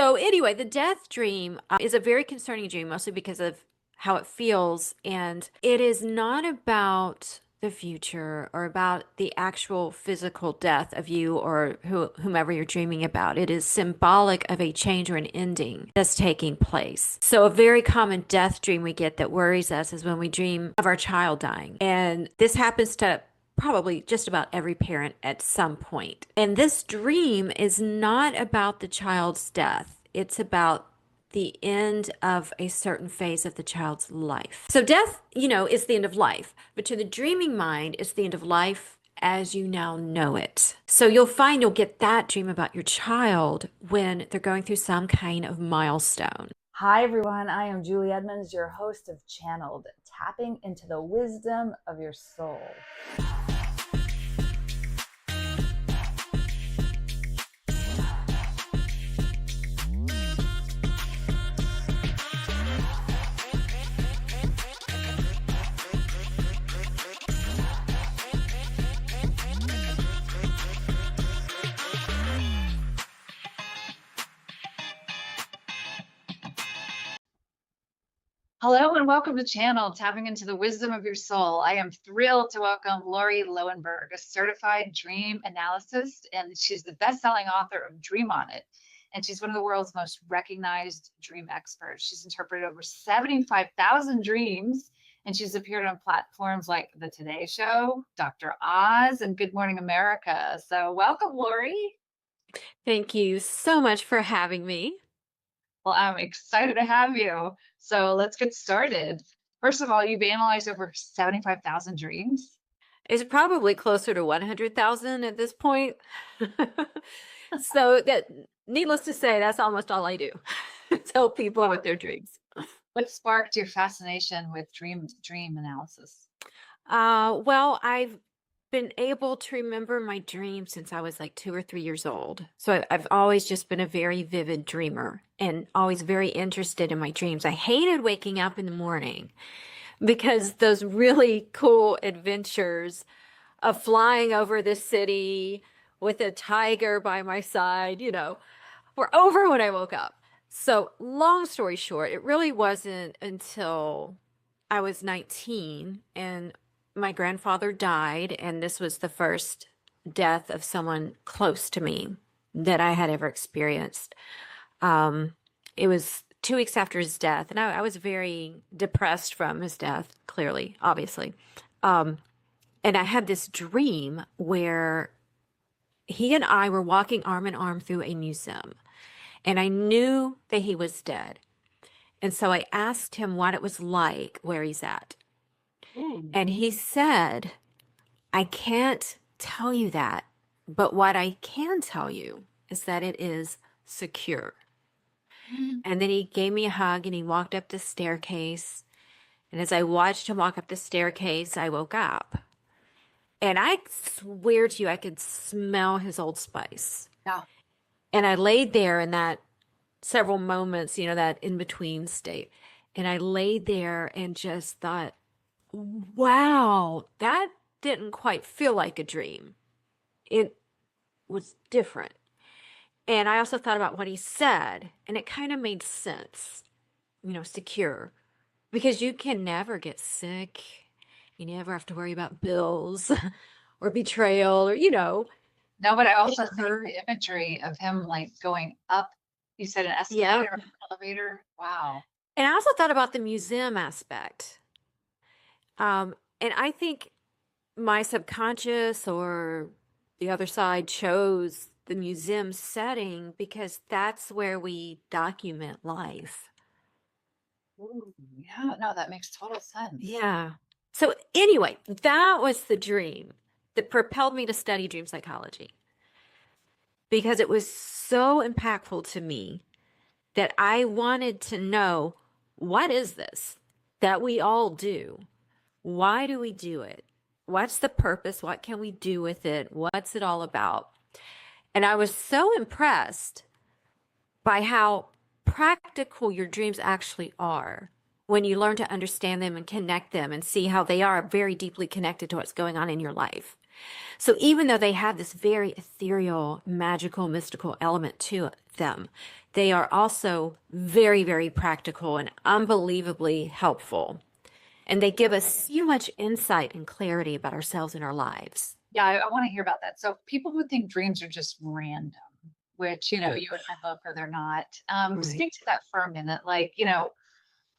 So anyway, the death dream is a very concerning dream, mostly because of how it feels. And it is not about the future or about the actual physical death of you or whomever you're dreaming about. It is symbolic of a change or an ending that's taking place. So a very common death dream we get that worries us is when we dream of our child dying. And this happens to probably just about every parent at some point. And this dream is not about the child's death. It's about the end of a certain phase of the child's life. So death, is the end of life, but to the dreaming mind, it's the end of life as you now know it. So you'll find you'll get that dream about your child when they're going through some kind of milestone. Hi, everyone. I am Julie Edmonds, your host of Channeled, tapping into the wisdom of your soul. Hello and welcome to Channel, tapping into the wisdom of your soul. I am thrilled to welcome Lauri Loewenberg, a certified dream analyst, and she's the best-selling author of Dream On It. And she's one of the world's most recognized dream experts. She's interpreted over 75,000 dreams, and she's appeared on platforms like The Today Show, Dr. Oz, and Good Morning America. So welcome, Lauri. Thank you so much for having me. Well, I'm excited to have you. So let's get started. First of all, you've analyzed over 75,000 dreams. It's probably closer to 100,000 at this point. So that, needless to say, that's almost all I do. Help people with their dreams. What sparked your fascination with dream analysis? Well, I've been able to remember my dreams since I was like 2 or 3 years old. So I've always just been a very vivid dreamer and always very interested in my dreams. I hated waking up in the morning because those really cool adventures of flying over the city with a tiger by my side, were over when I woke up. So long story short, it really wasn't until I was 19 and my grandfather died, and this was the first death of someone close to me that I had ever experienced. It was 2 weeks after his death, and I was very depressed from his death, clearly, obviously. And I had this dream where he and I were walking arm in arm through a museum, and I knew that he was dead. And so I asked him what it was like where he's at. And he said, I can't tell you that, but what I can tell you is that it is secure. And then he gave me a hug and he walked up the staircase. And as I watched him walk up the staircase, I woke up. And I swear to you, I could smell his Old Spice. Yeah. And I laid there in that several moments, that in between state. And I laid there and just thought, wow, that didn't quite feel like a dream. It was different. And I also thought about what he said, and it kind of made sense, secure. Because you can never get sick. You never have to worry about bills or betrayal or. No, but I also think the imagery of him like going up, you said an escalator or an elevator. Wow. And I also thought about the museum aspect. And I think my subconscious or the other side chose the museum setting because that's where we document life. Ooh, yeah, no, that makes total sense. Yeah. So anyway, that was the dream that propelled me to study dream psychology because it was so impactful to me that I wanted to know, what is this that we all do? Why do we do it? What's the purpose? What can we do with it? What's it all about? And I was so impressed by how practical your dreams actually are when you learn to understand them and connect them and see how they are very deeply connected to what's going on in your life. So even though they have this very ethereal, magical, mystical element to them, they are also very, very practical and unbelievably helpful. And they give us so much insight and clarity about ourselves and our lives. Yeah, I want to hear about that. So people who think dreams are just random, which, you and I both know they're not. Right. Speak to that for a minute. Like,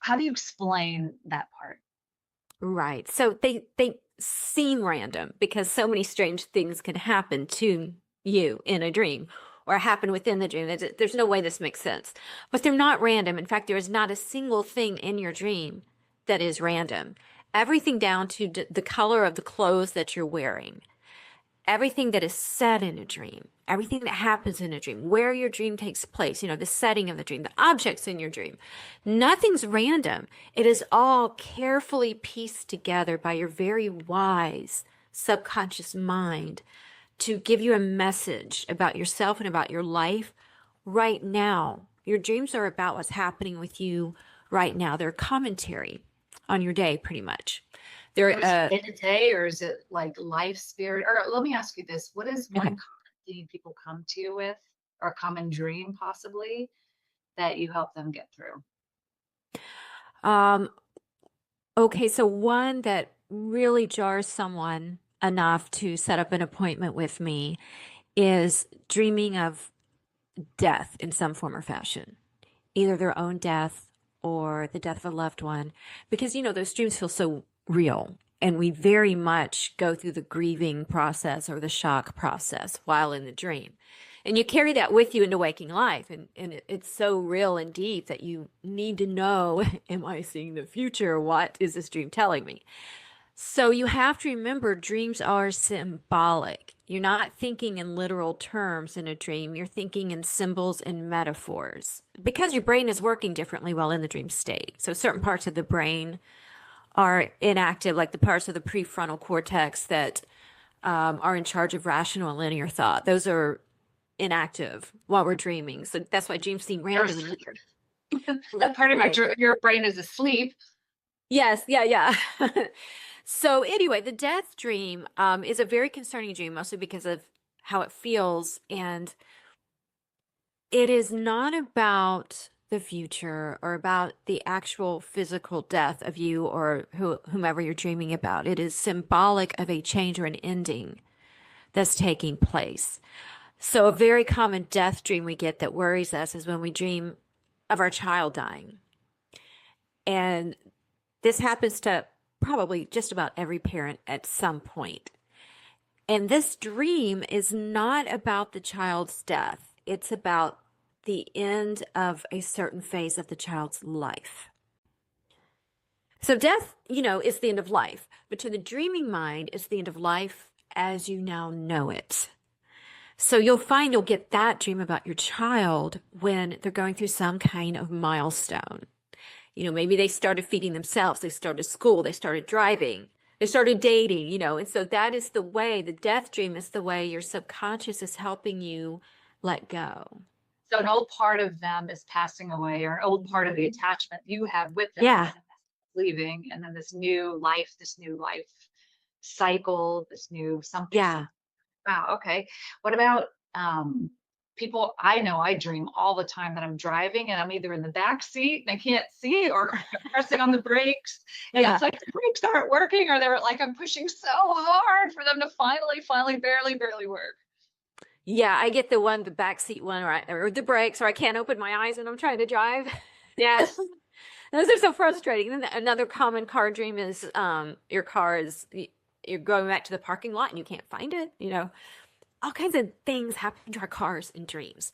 how do you explain that part? Right. So they seem random because so many strange things can happen to you in a dream or happen within the dream. There's no way this makes sense. But they're not random. In fact, there is not a single thing in your dream that is random. Everything down to the color of the clothes that you're wearing, everything that is said in a dream, everything that happens in a dream, where your dream takes place, the setting of the dream, the objects in your dream. Nothing's random. It is all carefully pieced together by your very wise subconscious mind to give you a message about yourself and about your life right now. Your dreams are about what's happening with you right now. They're commentary on your day, pretty much. Is it day to day, or is it like life spirit? Or let me ask you this: what is one common thing people come to you with, or a common dream possibly that you help them get through? Okay, so one that really jars someone enough to set up an appointment with me is dreaming of death in some form or fashion, either their own death or the death of a loved one, because those dreams feel so real. And we very much go through the grieving process or the shock process while in the dream. And you carry that with you into waking life. And it's so real and deep that you need to know, am I seeing the future? What is this dream telling me? So you have to remember dreams are symbolic. You're not thinking in literal terms in a dream. You're thinking in symbols and metaphors because your brain is working differently while in the dream state. So certain parts of the brain are inactive, like the parts of the prefrontal cortex that are in charge of rational and linear thought. Those are inactive while we're dreaming. So that's why dreams seem random. That part of your brain is asleep. Yes, yeah. So anyway, the death dream is a very concerning dream, mostly because of how it feels. And it is not about the future or about the actual physical death of you or whomever you're dreaming about. It is symbolic of a change or an ending that's taking place. So a very common death dream we get that worries us is when we dream of our child dying. And this happens to probably just about every parent at some point. And this dream is not about the child's death. It's about the end of a certain phase of the child's life. So death, is the end of life. But to the dreaming mind, it's the end of life as you now know it. So you'll find you'll get that dream about your child when they're going through some kind of milestone. Maybe they started feeding themselves, they started school, they started driving, they started dating, and so that is the way, the death dream is the way your subconscious is helping you let go. So an old part of them is passing away, or an old part of the attachment you have with them Yeah. leaving, and then this new life cycle, this new something. Yeah. Wow. Okay. What about people? I know I dream all the time that I'm driving and I'm either in the back seat and I can't see, or pressing on the brakes. And Yeah. it's like the brakes aren't working, or they're like I'm pushing so hard for them to finally, barely work. Yeah, I get the backseat one, or the brakes, or I can't open my eyes and I'm trying to drive. Yes. Those are so frustrating. Then another common car dream is your car is, you're going back to the parking lot and you can't find it. All kinds of things happen to our cars in dreams.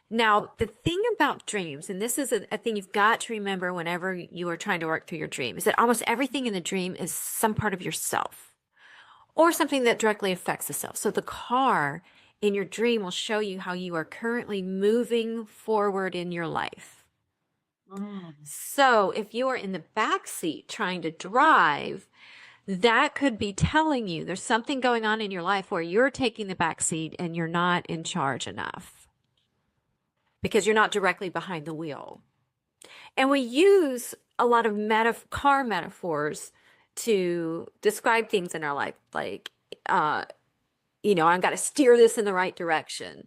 Now, the thing about dreams, and this is a thing you've got to remember whenever you are trying to work through your dream, is that almost everything in the dream is some part of yourself or something that directly affects the self. So the car in your dream will show you how you are currently moving forward in your life. So if you are in the back seat trying to drive, that could be telling you there's something going on in your life where you're taking the back seat and you're not in charge enough because you're not directly behind the wheel. And we use a lot of car metaphors to describe things in our life, like, I've got to steer this in the right direction,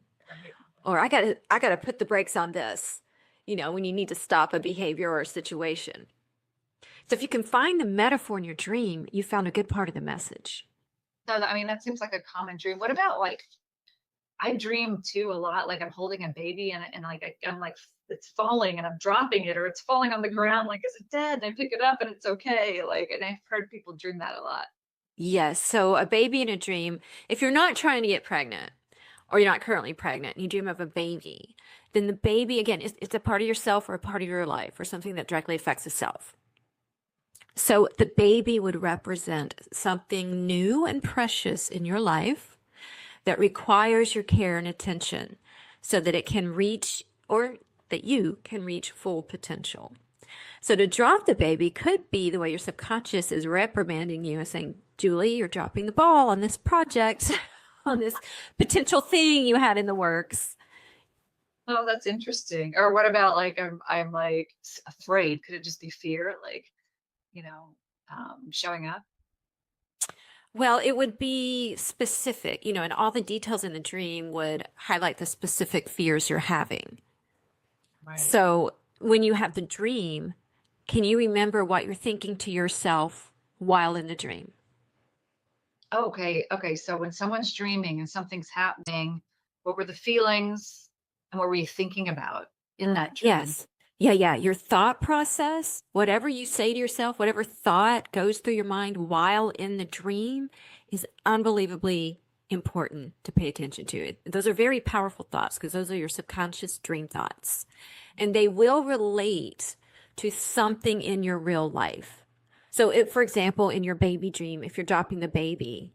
or I got to put the brakes on this. when you need to stop a behavior or a situation. So if you can find the metaphor in your dream, you found a good part of the message. So, I mean, that seems like a common dream. What about like, I dream too a lot, like I'm holding a baby and like I'm like it's falling and I'm dropping it or it's falling on the ground. Like, is it dead? And I pick it up and it's okay. Like, and I've heard people dream that a lot. Yes. So a baby in a dream, if you're not trying to get pregnant or you're not currently pregnant and you dream of a baby, then the baby, again, it's a part of yourself or a part of your life or something that directly affects the self. So the baby would represent something new and precious in your life that requires your care and attention so that it can reach or that you can reach full potential. So to drop the baby could be the way your subconscious is reprimanding you and saying, Julie, you're dropping the ball on this project, on this potential thing you had in the works. Oh, that's interesting. Or what about like I'm like afraid? Could it just be fear? Like, you know, showing up? Well, it would be specific, and all the details in the dream would highlight the specific fears you're having. Right. So when you have the dream, can you remember what you're thinking to yourself while in the dream? Okay. Okay. So when someone's dreaming and something's happening, what were the feelings and what were you thinking about in that dream? Yes. Yeah. Your thought process, whatever you say to yourself, whatever thought goes through your mind while in the dream is unbelievably important to pay attention to. Those are very powerful thoughts because those are your subconscious dream thoughts. And they will relate to something in your real life. So if, for example, in your baby dream, if you're dropping the baby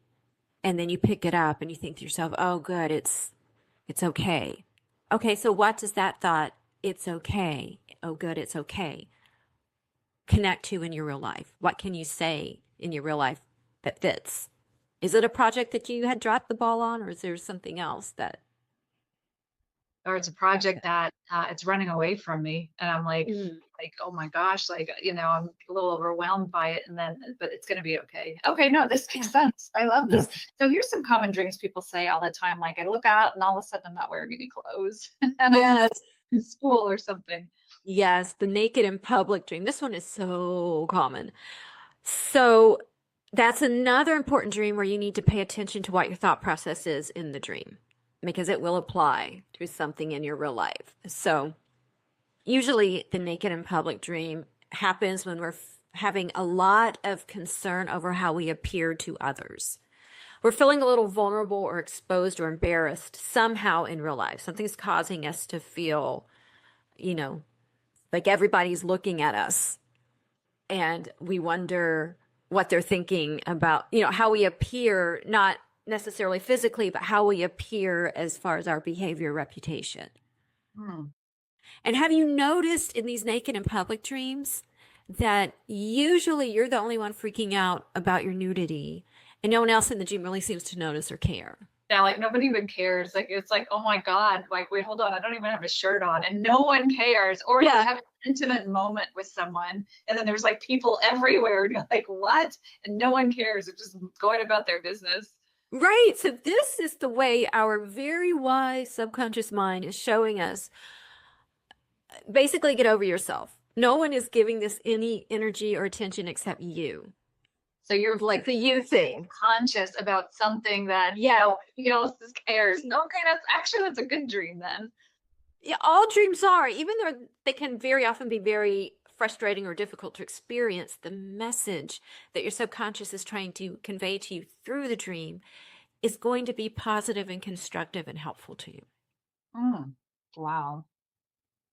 and then you pick it up and you think to yourself, oh, good, it's okay. Okay, so what does that thought, it's okay, oh, good, it's okay, connect to in your real life? What can you say in your real life that fits? Is it a project that you had dropped the ball on, or is there something else that? Or it's a project that it's running away from me and I'm like, oh my gosh, like, I'm a little overwhelmed by it. And then, but it's going to be okay. Okay. No, this makes sense. I love this. So here's some common dreams people say all the time. Like I look out and all of a sudden I'm not wearing any clothes and I'm Yes. in school or something. Yes, the naked in public dream. This one is so common. So that's another important dream where you need to pay attention to what your thought process is in the dream because it will apply to something in your real life. So usually the naked in public dream happens when we're having a lot of concern over how we appear to others. We're feeling a little vulnerable or exposed or embarrassed somehow in real life. Something's causing us to feel, like everybody's looking at us and we wonder what they're thinking about, how we appear, not necessarily physically, but how we appear as far as our behavior, reputation. Hmm. And have you noticed in these naked in public dreams that usually you're the only one freaking out about your nudity and no one else in the dream really seems to notice or care? Yeah, like nobody even cares. Like it's like, oh my God, like wait, hold on, I don't even have a shirt on, and no one cares. Or you have an intimate moment with someone, and then there's like people everywhere, and you're like, what? And no one cares. They're just going about their business. Right. So this is the way our very wise subconscious mind is showing us basically get over yourself. No one is giving this any energy or attention except you. So you're Like the you thing. conscious about something that nobody else cares. Okay, that's a good dream then. Yeah, all dreams are, even though they can very often be very frustrating or difficult to experience, the message that your subconscious is trying to convey to you through the dream is going to be positive and constructive and helpful to you. Wow.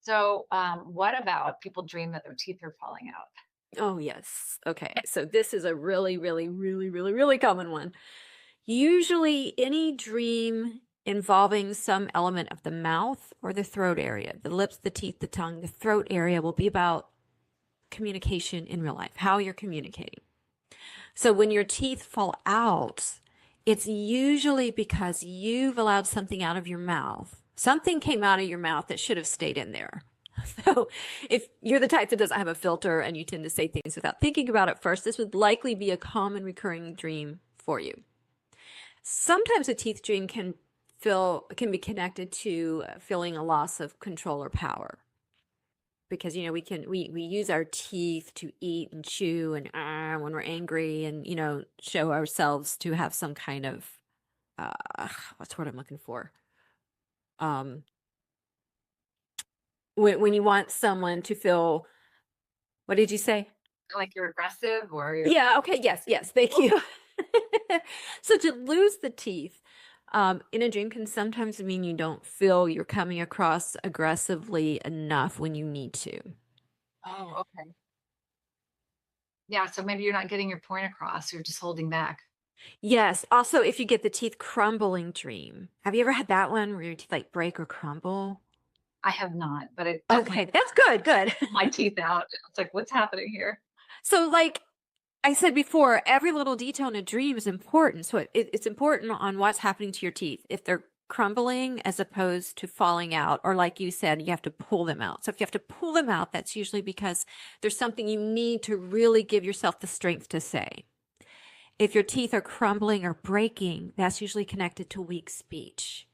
So what about people dream that their teeth are falling out? Oh, yes. Okay. So this is a really, really, really, really, really common one. Usually any dream involving some element of the mouth or the throat area, the lips, the teeth, the tongue, the throat area will be about communication in real life, how you're communicating. So when your teeth fall out, it's usually because you've allowed something out of your mouth. Something came out of your mouth that should have stayed in there. So if you're the type that doesn't have a filter and you tend to say things without thinking about it first, this would likely be a common recurring dream for you. Sometimes a teeth dream can be connected to feeling a loss of control or power. because, you know, we use our teeth to eat and chew and when we're angry and, you know, show ourselves to have some kind of, what's the word I'm looking for? When you want someone to feel, what did you say? Like you're aggressive or you're Yeah, okay, yes, thank you. So to lose the teeth in a dream can sometimes mean you don't feel you're coming across aggressively enough when you need to. Oh, okay. Yeah, so maybe you're not getting your point across, you're just holding back. Yes, also if you get the teeth crumbling dream. Have you ever had that one where your teeth like break or crumble? I have not, but it Okay, definitely that's good, good. pulled my teeth out. It's like, what's happening here? So like I said before, every little detail in a dream is important. So it's important on what's happening to your teeth. If they're crumbling as opposed to falling out, or like you said, you have to pull them out. So if you have to pull them out, that's usually because there's something you need to really give yourself the strength to say. If your teeth are crumbling or breaking, that's usually connected to weak speech,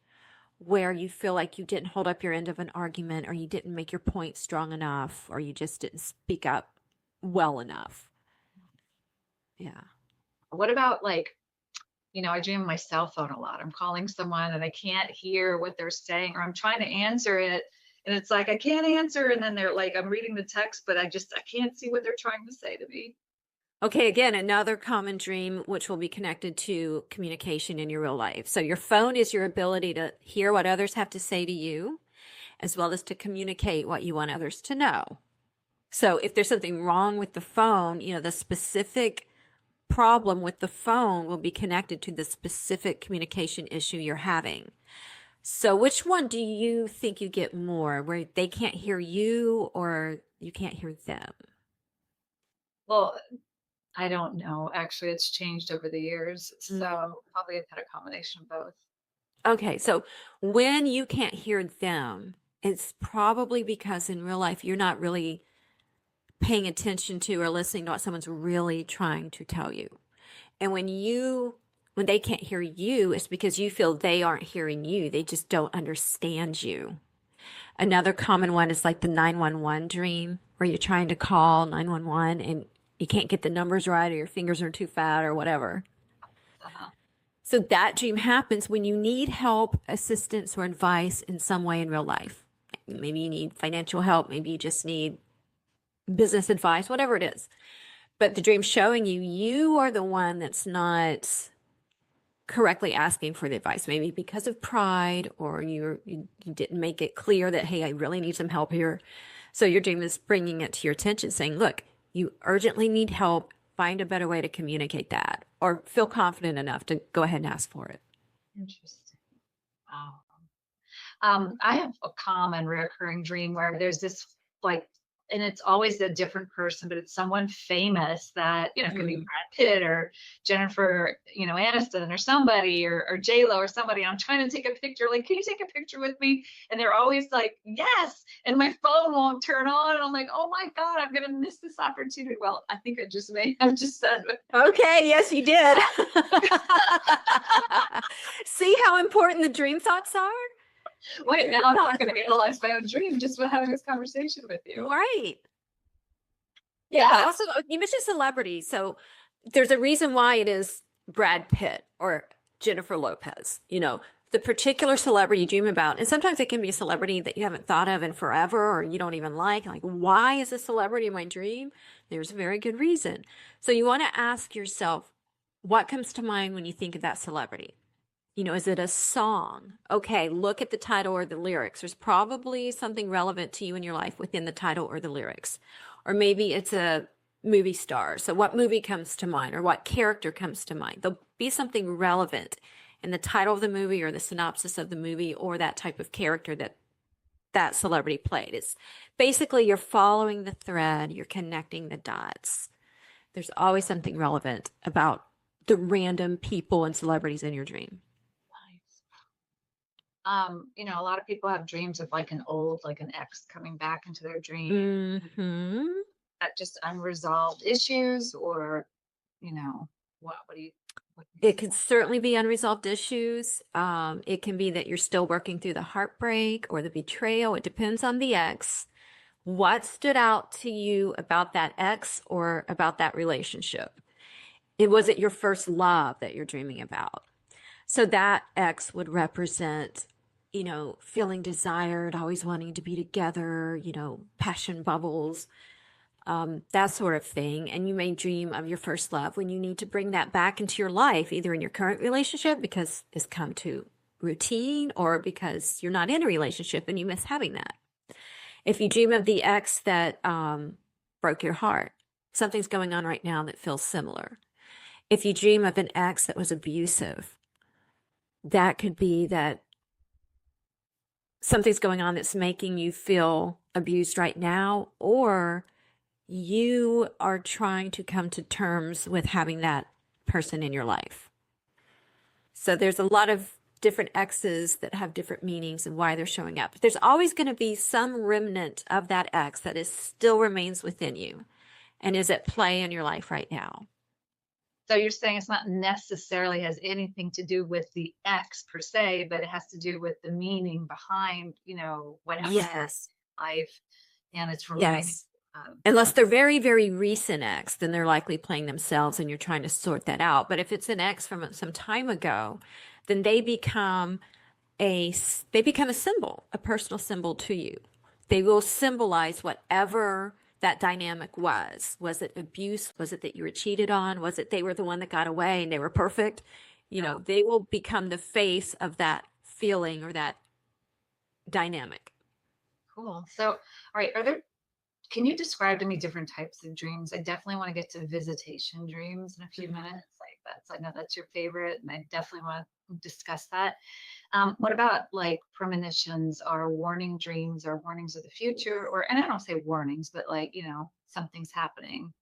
where you feel like you didn't hold up your end of an argument, or you didn't make your point strong enough, or you just didn't speak up well enough. Yeah. What about like, I dream on my cell phone a lot. I'm calling someone and I can't hear what they're saying, or I'm trying to answer it and it's like I can't answer, and then they're like, I'm reading the text, but I can't see what they're trying to say to me. Okay, again, another common dream which will be connected to communication in your real life. So your phone is your ability to hear what others have to say to you, as well as to communicate what you want others to know. So if there's something wrong with the phone, you know, the specific problem with the phone will be connected to the specific communication issue you're having. So which one do you think you get more, where they can't hear you or you can't hear them? Well, I don't know. Actually, it's changed over the years. Mm. So probably I've had a combination of both. Okay, so when you can't hear them, it's probably because in real life you're not really paying attention to or listening to what someone's really trying to tell you. And when they can't hear you, it's because you feel they aren't hearing you. They just don't understand you. Another common one is like the 911 dream, where you're trying to call 911 and you can't get the numbers right, or your fingers are too fat or whatever. Uh-huh. So that dream happens when you need help, assistance, or advice in some way in real life. Maybe you need financial help. Maybe you just need business advice, whatever it is. But the dream's showing you are the one that's not correctly asking for the advice, maybe because of pride, or you didn't make it clear that, hey, I really need some help here. So your dream is bringing it to your attention, saying, look, you urgently need help. Find a better way to communicate that, or feel confident enough to go ahead and ask for it. Interesting. Wow. I have a common recurring dream where there's this like, and it's always a different person, but it's someone famous that, it could be Brad Pitt or Jennifer, Aniston or somebody, or J-Lo or somebody. I'm trying to take a picture. Like, can you take a picture with me? And they're always like, yes. And my phone won't turn on. And I'm like, oh my God, I'm going to miss this opportunity. Well, I think I just may have just said it. Okay, yes, you did. See how important the dream thoughts are? Wait, now I'm not going to analyze my own dream just by having this conversation with you. Right. Yeah. Also, you mentioned celebrities. So there's a reason why it is Brad Pitt or Jennifer Lopez, the particular celebrity you dream about. And sometimes it can be a celebrity that you haven't thought of in forever, or you don't even like. Like, why is this celebrity in my dream? There's a very good reason. So you want to ask yourself, what comes to mind when you think of that celebrity? Is it a song? Okay, look at the title or the lyrics. There's probably something relevant to you in your life within the title or the lyrics. Or maybe it's a movie star. So what movie comes to mind, or what character comes to mind? There'll be something relevant in the title of the movie or the synopsis of the movie, or that type of character that celebrity played. It's basically you're following the thread, you're connecting the dots. There's always something relevant about the random people and celebrities in your dream. A lot of people have dreams of like an ex coming back into their dream. Mm-hmm. That just unresolved issues, or, what do you? It could certainly be unresolved issues. It can be that you're still working through the heartbreak or the betrayal. It depends on the ex, What stood out to you about that ex or about that relationship? Was it your first love that you're dreaming about? So that ex would represent, feeling desired, always wanting to be together, passion bubbles, that sort of thing. And you may dream of your first love when you need to bring that back into your life, either in your current relationship because it's come to routine or because you're not in a relationship and you miss having that. If you dream of the ex that broke your heart, something's going on right now that feels similar. If you dream of an ex that was abusive, that could be that something's going on that's making you feel abused right now, or you are trying to come to terms with having that person in your life. So there's a lot of different exes that have different meanings and why they're showing up. There's always going to be some remnant of that ex that is still remains within you and is at play in your life right now. So you're saying it's not necessarily has anything to do with the ex per se, but it has to do with the meaning behind, what happened Yes. in life, and it's reminding. Yes. Unless they're very, very recent ex, then they're likely playing themselves and you're trying to sort that out. But if it's an ex from some time ago, then they become a symbol, a personal symbol to you. They will symbolize whatever that dynamic was. Was it abuse? Was it that you were cheated on? Was it they were the one that got away and they were perfect? They will become the face of that feeling or that dynamic. Cool. So, all right, can you describe to me different types of dreams? I definitely want to get to visitation dreams in a few minutes. I know that's your favorite, and I definitely want to discuss that. What about like premonitions or warning dreams or warnings of the future? And I don't say warnings, but like, something's happening.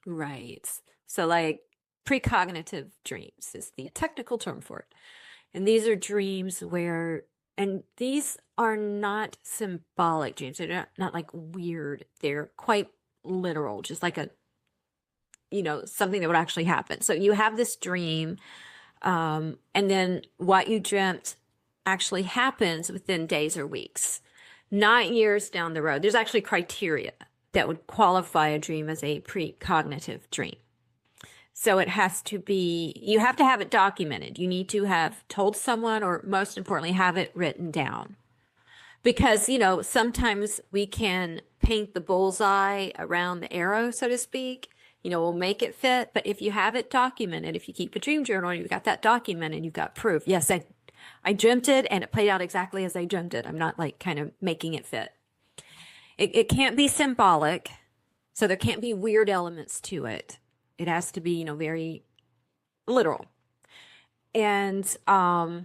Right. So like precognitive dreams is the technical term for it. And these are dreams and these are not symbolic dreams. They're not like weird. They're quite literal, just like something that would actually happen. So you have this dream, and then what you dreamt actually happens within days or weeks, not years down the road. There's actually criteria that would qualify a dream as a precognitive dream. So you have to have it documented. You need to have told someone, or most importantly, have it written down. Because, sometimes we can paint the bullseye around the arrow, so to speak. We'll make it fit. But if you have it documented, if you keep a dream journal, you've got that documented, you've got proof. Yes, I dreamt it and it played out exactly as I dreamt it. I'm not like kind of making it fit. It can't be symbolic. So there can't be weird elements to it. It has to be, very literal. And I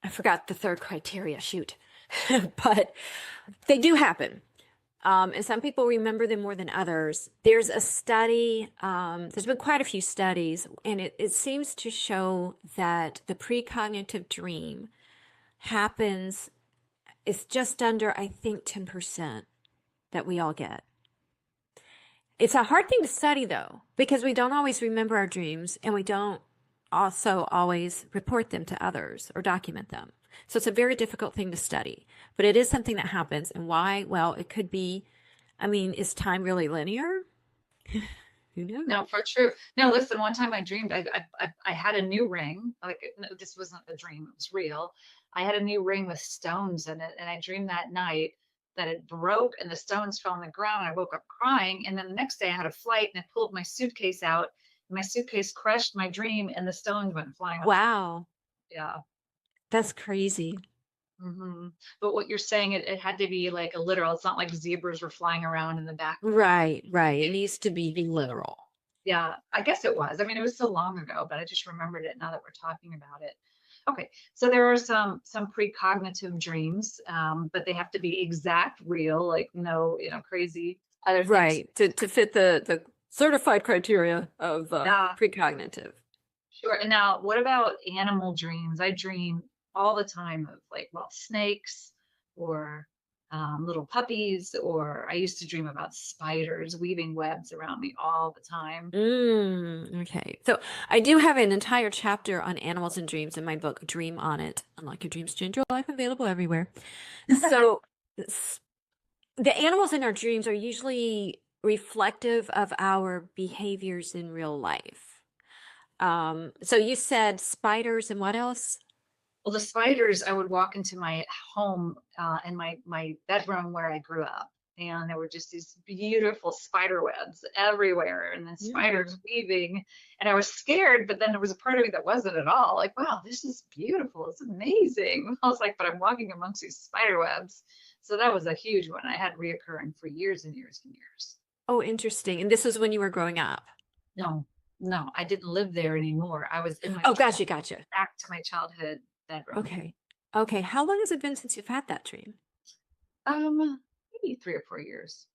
forgot the third criteria, shoot. But they do happen. And some people remember them more than others. There's a study, there's been quite a few studies, and it seems to show that the precognitive dream happens, it's just under, I think, 10% that we all get. It's a hard thing to study, though, because we don't always remember our dreams, and we don't also always report them to others or document them. So it's a very difficult thing to study, but it is something that happens. And why? Well, it could be, is time really linear? Who knows? No, for true. No, listen, one time I dreamed I had a new ring. Like, no, this wasn't a dream, it was real. I had a new ring with stones in it, and I dreamed that night that it broke and the stones fell on the ground. I woke up crying, and then the next day I had a flight and I pulled my suitcase out. My suitcase crushed my dream and the stones went flying off. Wow. Yeah. That's crazy. Mm-hmm. But what you're saying, it had to be like a literal. It's not like zebras were flying around in the back. Right. It needs to be literal. Yeah, I guess it was. It was so long ago, but I just remembered it now that we're talking about it. Okay, so there are some precognitive dreams, but they have to be exact, real, like no, crazy other things. Right. To fit the certified criteria of precognitive. Sure. And now, what about animal dreams? I dream all the time of snakes or little puppies, or I used to dream about spiders weaving webs around me all the time. Okay. So I do have an entire chapter on animals and dreams in my book, Dream on It. Unlock Your Dreams, Change Your Life, available everywhere. So the animals in our dreams are usually reflective of our behaviors in real life. So you said spiders and what else? Well, the spiders, I would walk into my home in my bedroom where I grew up, and there were just these beautiful spider webs everywhere, and then spiders weaving, and I was scared, but then there was a part of me that wasn't at all. Like, wow, this is beautiful. It's amazing. I was like, but I'm walking amongst these spider webs. So that was a huge one. I had reoccurring for years and years and years. Oh, interesting. And this was when you were growing up. No, no, I didn't live there anymore. I was in my Oh, gotcha. back to my childhood bedroom. Okay. Okay. How long has it been since you've had that dream? Maybe 3 or 4 years.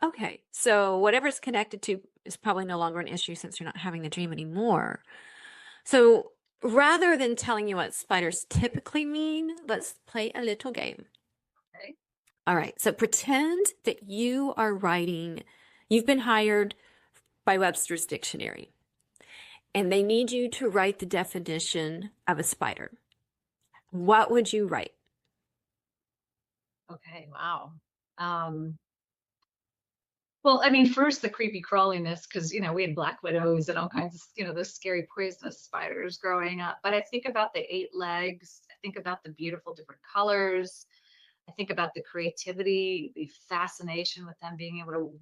Okay. So whatever's connected to is probably no longer an issue since you're not having the dream anymore. So rather than telling you what spiders typically mean, let's play a little game. Okay. All right. So pretend that you are writing, you've been hired by Webster's Dictionary, and they need you to write the definition of a spider. What would you write? Okay, wow. Well, I mean, first the creepy crawliness, because we had black widows and all kinds of, those scary poisonous spiders growing up. But I think about the 8 legs. I think about the beautiful different colors. I think about the creativity, the fascination with them being able to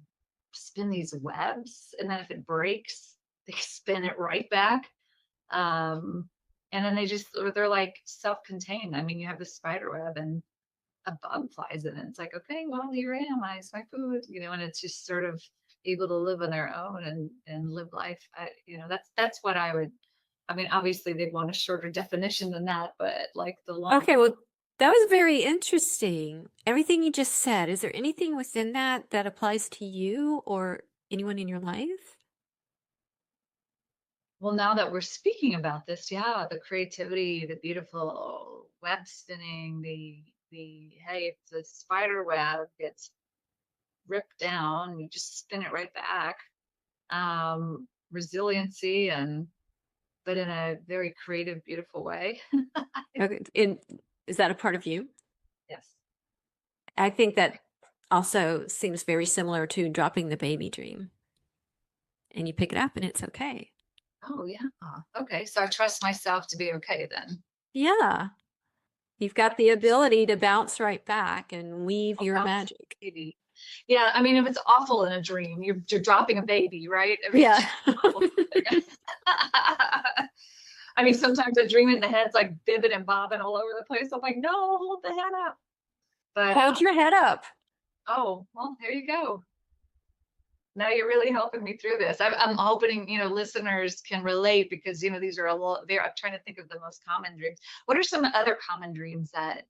spin these webs, and then if it breaks, they spin it right back. And then they're like self-contained. I mean, you have the spider web and a bug flies in it. It's like, okay, well, here I am. It's my food, and it's just sort of able to live on their own and live life. That's what I would. I mean, obviously they'd want a shorter definition than that, but like the long. Okay, well, that was very interesting. Everything you just said, is there anything within that that applies to you or anyone in your life? Well, now that we're speaking about this, yeah, the creativity, the beautiful web spinning, the hey, if the spider web gets ripped down, you just spin it right back. Resiliency but in a very creative, beautiful way. Okay, is that a part of you? Yes. I think that also seems very similar to dropping the baby dream. And you pick it up and it's okay. Oh, yeah. Okay. So I trust myself to be okay then. Yeah. You've got the ability to bounce right back and weave your magic. Baby. Yeah. I mean, if it's awful in a dream, you're dropping a baby, right? I mean, Yeah. I mean, sometimes a dream in the head's like bibbing and bobbing all over the place. I'm like, no, hold the head up. But hold your head up. Oh, well, there you go. Now you're really helping me through this. I'm hoping, listeners can relate because, these are I'm trying to think of the most common dreams. What are some other common dreams that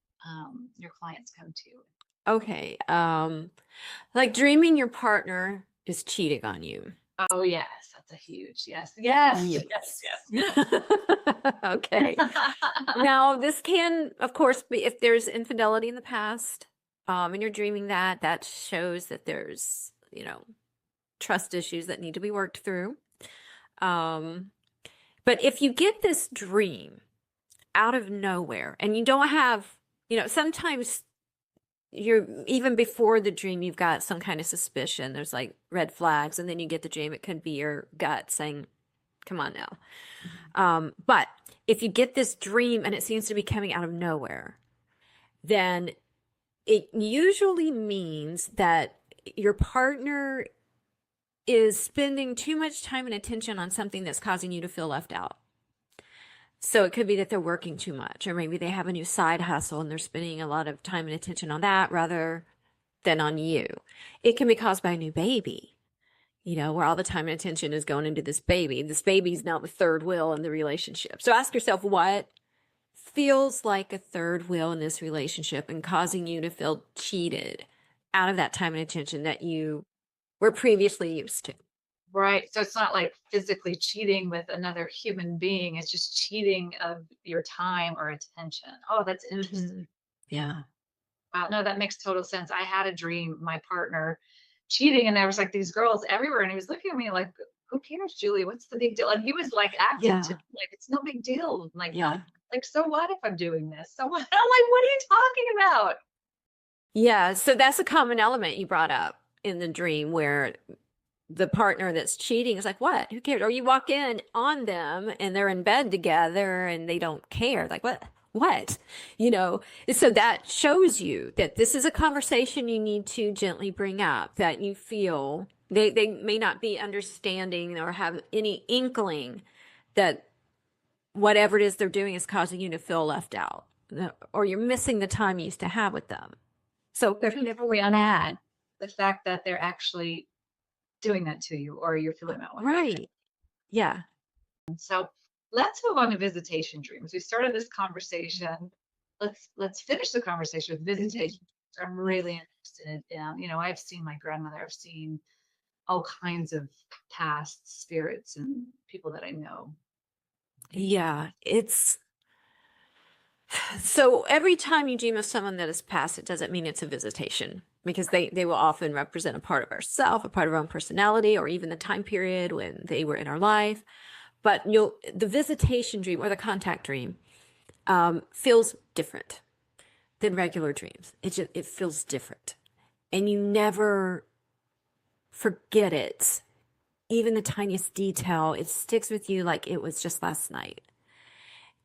your clients come to? Okay. Like dreaming your partner is cheating on you. Oh, yes. That's a huge yes. Okay. Now, this can, of course, be if there's infidelity in the past, and you're dreaming that shows that there's, trust issues that need to be worked through. But if you get this dream out of nowhere and you don't have, sometimes even before the dream, you've got some kind of suspicion. There's like red flags, and then you get the dream. It could be your gut saying, come on now. But if you get this dream and it seems to be coming out of nowhere, then it usually means that your partner is spending too much time and attention on something that's causing you to feel left out. So it could be that they're working too much, or maybe they have a new side hustle and they're spending a lot of time and attention on that rather than on you. It can be caused by a new baby, where all the time and attention is going into this baby. This baby's now the third wheel in the relationship. So ask yourself, what feels like a third wheel in this relationship and causing you to feel cheated out of that time and attention that you were previously used to? Right. So it's not like physically cheating with another human being. It's just cheating of your time or attention. Oh, that's interesting. Yeah. Wow. No, that makes total sense. I had a dream, my partner cheating, and there was like these girls everywhere. And he was looking at me like, who cares, Julie? What's the big deal? And he was like acting like it's no big deal. Like, so what if I'm doing this? So what? I'm like, what are you talking about? Yeah, so that's a common element you brought up in the dream where the partner that's cheating is like, what? Who cares? Or you walk in on them and they're in bed together and they don't care. Like, what? What? You know, so that shows you that this is a conversation you need to gently bring up, that you feel they may not be understanding or have any inkling that whatever it is they're doing is causing you to feel left out, or you're missing the time you used to have with them. So They've never really had the fact that they're actually doing that to you or you're feeling that way. right. Yeah. So let's move on to visitation dreams. We started this conversation. Let's finish the conversation with visitation. I'm really interested in, I've seen my grandmother, I've seen all kinds of past spirits and people that I know. Yeah. It's so every time you dream of someone that has passed, it doesn't mean it's a visitation because they will often represent a part of ourself, a part of our own personality, or even the time period when they were in our life. But the visitation dream or the contact dream feels different than regular dreams. It feels different, and you never forget it. Even the tiniest detail, it sticks with you like it was just last night.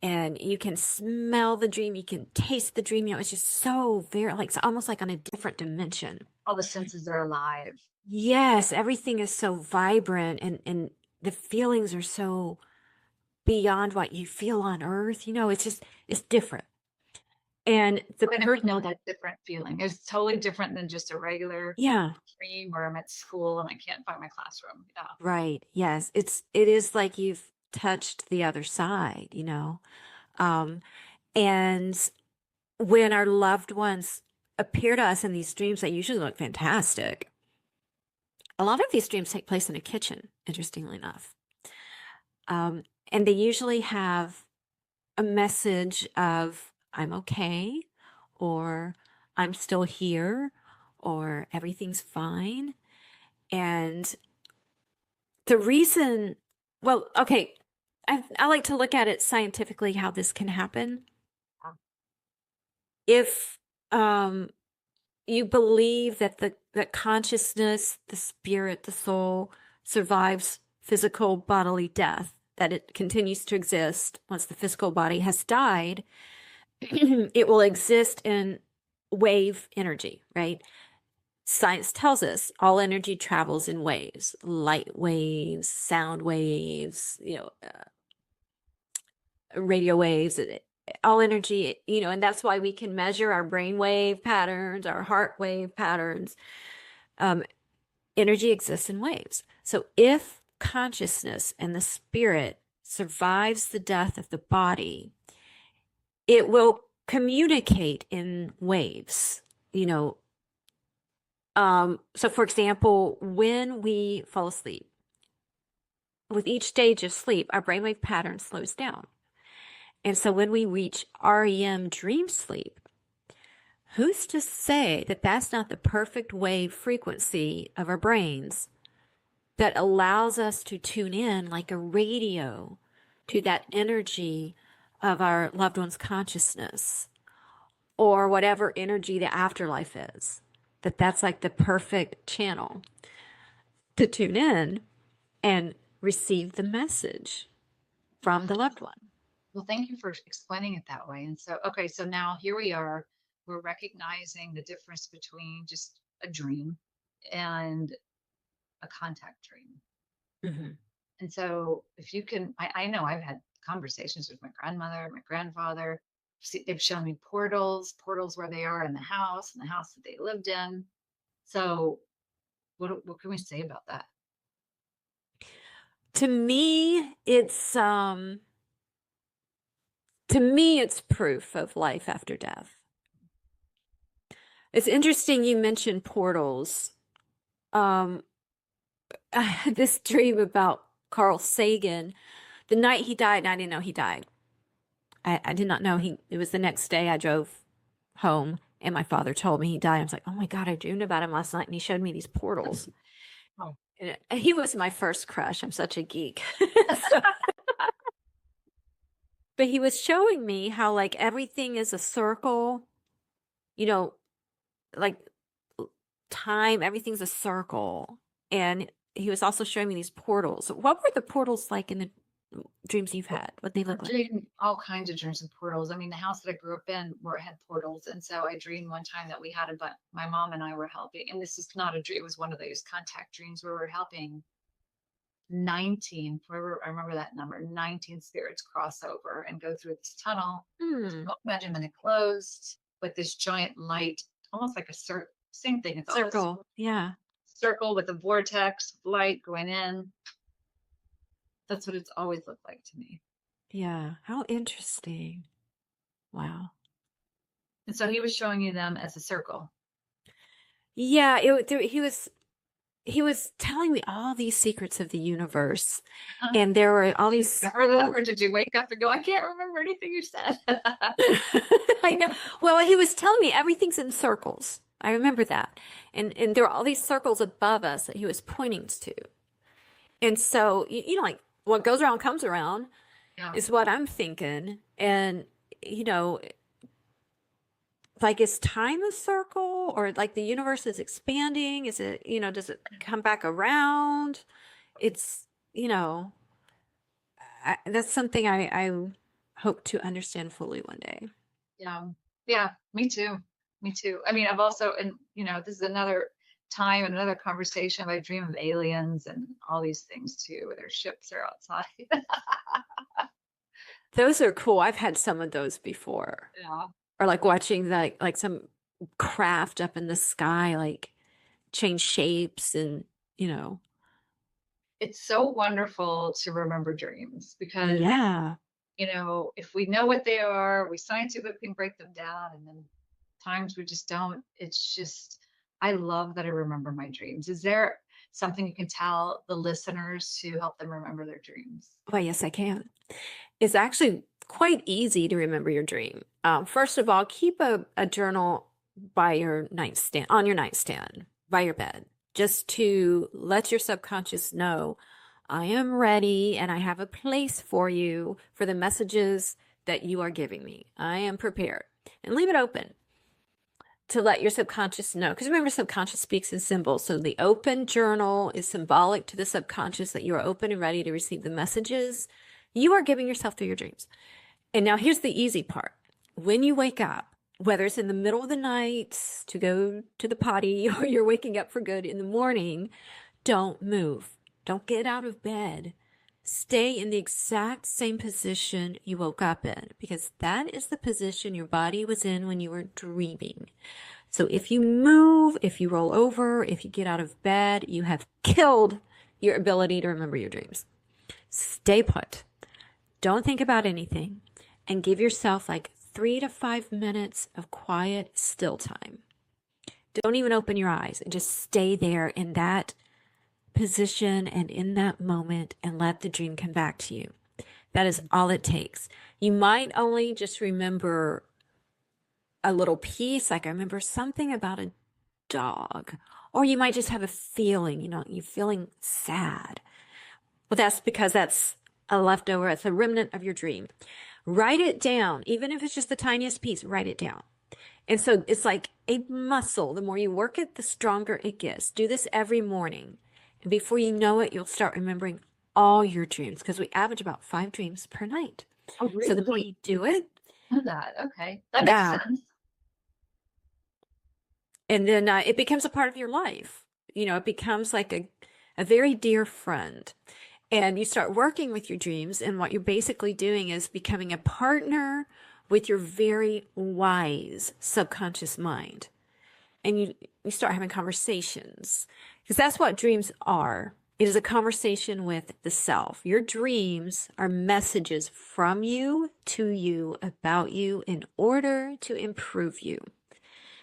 And you can smell the dream, you can taste the dream. It's just so very like it's almost like on a different dimension. All the senses are alive. Yes, everything is so vibrant and the feelings are so beyond what you feel on earth. It's different. And the I know that different feeling. It's totally different than just a regular yeah, dream where I'm at school and I can't find my classroom. Yeah. right. Yes. It is like you've touched the other side. Um, and when our loved ones appear to us in these dreams, they usually look fantastic. A lot of these dreams take place in a kitchen, interestingly enough. And they usually have a message of, I'm okay, or I'm still here, or everything's fine. And the reason, well, okay, I like to look at it scientifically how this can happen. If you believe that that consciousness, the spirit, the soul survives physical bodily death, that it continues to exist once the physical body has died, it will exist in wave energy, right? Science tells us all energy travels in waves, light waves, sound waves, radio waves, all energy, and that's why we can measure our brain wave patterns, our heart wave patterns. Energy exists in waves. So if consciousness and the spirit survives the death of the body, it will communicate in waves, so for example, when we fall asleep, with each stage of sleep, our brainwave pattern slows down. And so when we reach REM dream sleep, who's to say that that's not the perfect wave frequency of our brains that allows us to tune in like a radio to that energy of our loved one's consciousness or whatever energy the afterlife is? That's like the perfect channel to tune in and receive the message from the loved one. Well, thank you for explaining it that way. And so, okay, so now here we are. We're recognizing the difference between just a dream and a contact dream. Mm-hmm. And so, if you can, I know I've had conversations with my grandmother, my grandfather. They've shown me portals where they are in the house that they lived in. So, what can we say about that? To me, it's proof of life after death. It's interesting you mentioned portals. I had this dream about Carl Sagan. The night he died, and I didn't know he died. I did not know it was the next day. I drove home and my father told me he died. I was like, oh my God, I dreamed about him last night and he showed me these portals. Oh. And he was my first crush. I'm such a geek. But he was showing me how like everything is a circle, like time, everything's a circle. And he was also showing me these portals. What were the portals like in the dreams you've had? What they look I've like? dreamed all kinds of dreams and portals. I mean, the house that I grew up in where it had portals. And so I dreamed one time that we had a, but my mom and I were helping, and this is not a dream, it was one of those contact dreams where we're helping 19, forever, I remember that number, 19 spirits cross over and go through this tunnel. Hmm. Imagine when it closed with this giant light, almost like a same thing. It's almost Circle. Yeah. circle with a vortex of light going in. That's what it's always looked like to me. Yeah. How interesting. Wow. And so he was showing you them as a circle. Yeah, he was telling me all these secrets of the universe, and there were all these. Or did you wake up and go, I can't remember anything you said? I know. Well, he was telling me everything's in circles. I remember that, and there were all these circles above us that he was pointing to, and so you know, like what goes around comes around Yeah. is what I'm thinking, and you know, like is time a circle, or like the universe is expanding? Is it, you know, does it come back around? It's, you know, that's something I hope to understand fully one day. Yeah. Yeah. Me too. Me too. I mean, I've also, and you know, this is another time and another conversation. I dream of aliens and all these things too, where their ships are outside. Those are cool. I've had some of those before. Yeah. Or like watching like some craft up in the sky, like change shapes and, you know. It's so wonderful to remember dreams because, Yeah. you know, if we know what they are, we scientifically break them down, and then times we just don't. It's just, I love that I remember my dreams. Is there something you can tell the listeners to help them remember their dreams? Well, yes, I can. It's actually quite easy to remember your dream. First of all, keep a journal by your nightstand, on your nightstand, by your bed, just to let your subconscious know, I am ready and I have a place for you for the messages that you are giving me. I am prepared. And leave it open to let your subconscious know. Because remember, subconscious speaks in symbols. So the open journal is symbolic to the subconscious that you are open and ready to receive the messages you are giving yourself through your dreams. And now here's the easy part. When you wake up, whether it's in the middle of the night to go to the potty or you're waking up for good in the morning, don't move. Don't get out of bed. Stay in the exact same position you woke up in, because that is the position your body was in when you were dreaming. So if you move, if you roll over, if you get out of bed, you have killed your ability to remember your dreams. Stay put. Don't think about anything, and give yourself like 3 to 5 minutes of quiet, still time. Don't even open your eyes, and just stay there in that position and in that moment and let the dream come back to you. That is all it takes. You might only just remember a little piece, like I remember something about a dog, or you might just have a feeling, you know, you're feeling sad. Well, that's because that's a leftover, it's a remnant of your dream. Write it down, even if it's just the tiniest piece, write it down. And so it's like a muscle. The more you work it, the stronger it gets. Do this every morning. And before you know it, you'll start remembering all your dreams, because we average about 5 dreams per night. Oh, So the more you do it, that. Okay. That makes yeah. sense. And then it becomes a part of your life. You know, it becomes like a very dear friend. And you start working with your dreams, and what you're basically doing is becoming a partner with your very wise subconscious mind. And you start having conversations, because that's what dreams are. It is a conversation with the self. Your dreams are messages from you to you about you in order to improve you.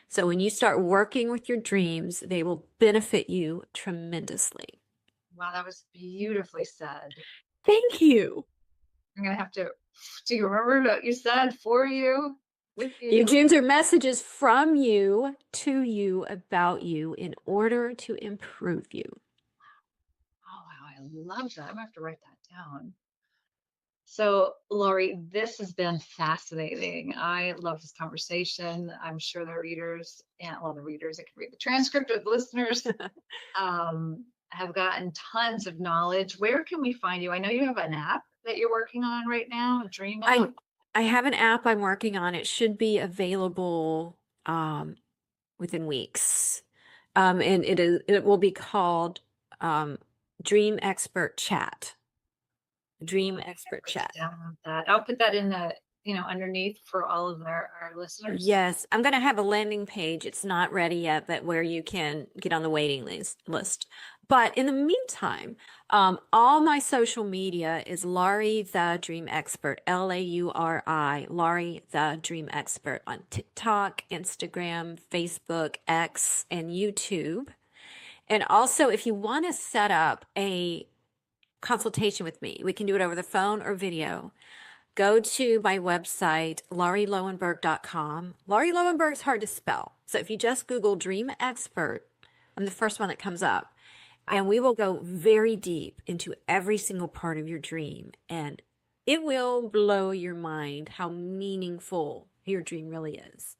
So when you start working with your dreams, they will benefit you tremendously. Wow, that was beautifully said. Thank you. I'm gonna have to. Do you remember what you said? For you, with Your you. dreams are messages from you to you about you in order to improve you. Oh wow, I love that. I'm gonna have to write that down. So, Lauri, this has been fascinating. I love this conversation. I'm sure the readers and well, the readers that can read the transcript or the listeners have gotten tons of knowledge. Where can we find you? I know you have an app that you're working on right now, a Dream app. I have an app I'm working on. It should be available within weeks. And it will be called um, Dream Expert Chat. Dream Expert Chat. Download that. I'll put that in the, underneath for all of our listeners. Yes, I'm going to have a landing page. It's not ready yet, but where you can get on the waiting list. But in the meantime, all my social media is Lauri the Dream Expert, Lauri, Lauri the Dream Expert on TikTok, Instagram, Facebook, X, and YouTube. And also, if you want to set up a consultation with me, we can do it over the phone or video. Go to my website, lauriloewenberg.com. Lauri Loewenberg is hard to spell. So if you just Google Dream Expert, I'm the first one that comes up. And we will go very deep into every single part of your dream. And it will blow your mind how meaningful your dream really is.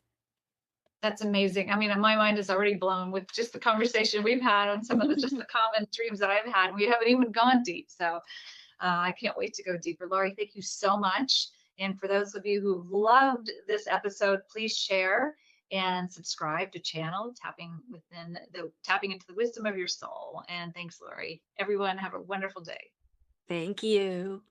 That's amazing. I mean, my mind is already blown with just the conversation we've had on some of the just the common dreams that I've had. We haven't even gone deep. So I can't wait to go deeper. Lauri, thank you so much. And for those of you who loved this episode, please share and subscribe to channel tapping into the wisdom of your soul. And thanks, Lauri. Everyone have a wonderful day. Thank you.